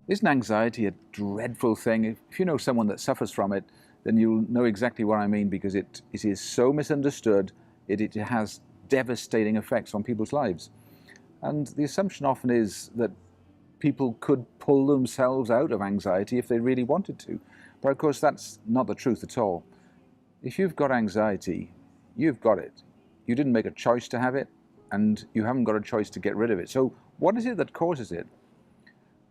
Isn't anxiety a dreadful thing? If you know someone that suffers from it, then you'll know exactly what I mean, because it is so misunderstood. It has devastating effects on people's lives. And the assumption often is that people could pull themselves out of anxiety if they really wanted to. But of course, that's not the truth at all. If you've got anxiety, you've got it. You didn't make a choice to have it, and you haven't got a choice to get rid of it. So what is it that causes it?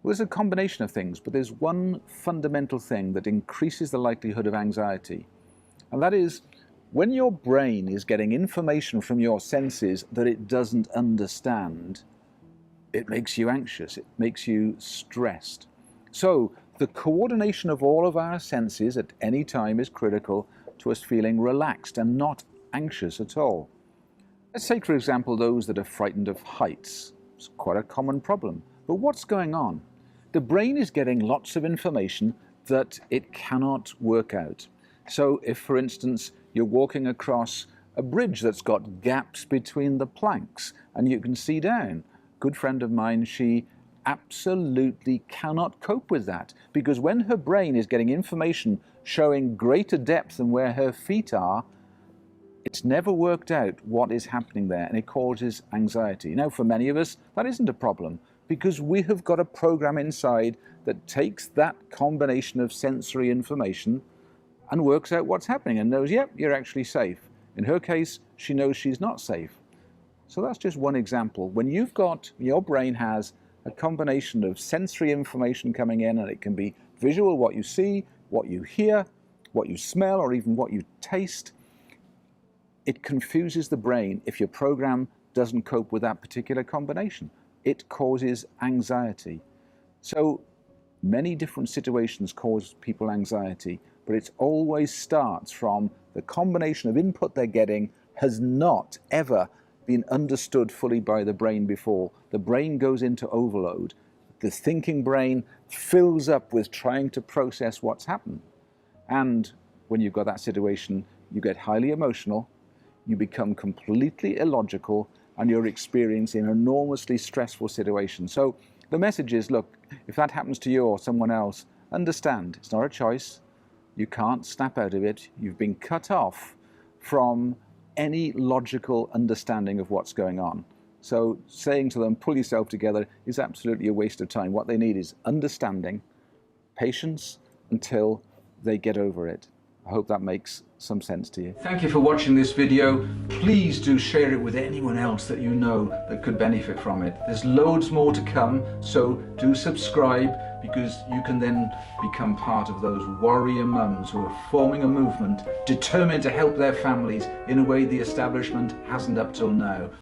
Well, there's a combination of things, but there's one fundamental thing that increases the likelihood of anxiety. And that is when your brain is getting information from your senses that it doesn't understand, it makes you anxious, it makes you stressed. So the coordination of all of our senses at any time is critical to us feeling relaxed and not anxious at all. Let's take, for example, those that are frightened of heights. It's quite a common problem. But what's going on? The brain is getting lots of information that it cannot work out. So if, for instance, you're walking across a bridge that's got gaps between the planks and you can see down, a good friend of mine, she absolutely cannot cope with that, because when her brain is getting information showing greater depth than where her feet are, it's never worked out what is happening there, and it causes anxiety. Now, for many of us, that isn't a problem, because we have got a program inside that takes that combination of sensory information and works out what's happening and knows, yep, you're actually safe. In her case, she knows she's not safe. So that's just one example. When your brain has a combination of sensory information coming in, and it can be visual, what you see, what you hear, what you smell, or even what you taste, it confuses the brain if your program doesn't cope with that particular combination. It causes anxiety. So many different situations cause people anxiety, but it always starts from the combination of input they're getting has not ever been understood fully by the brain before. The brain goes into overload. The thinking brain fills up with trying to process what's happened. And when you've got that situation, you get highly emotional, you become completely illogical, and you're experiencing an enormously stressful situation. So the message is, look, if that happens to you or someone else, understand it's not a choice. You can't snap out of it. You've been cut off from any logical understanding of what's going on. So saying to them, pull yourself together, is absolutely a waste of time. What they need is understanding, patience, until they get over it. I hope that makes some sense to you. Thank you for watching this video. Please do share it with anyone else that you know that could benefit from it. There's loads more to come, so do subscribe, because you can then become part of those warrior mums who are forming a movement determined to help their families in a way the establishment hasn't up till now.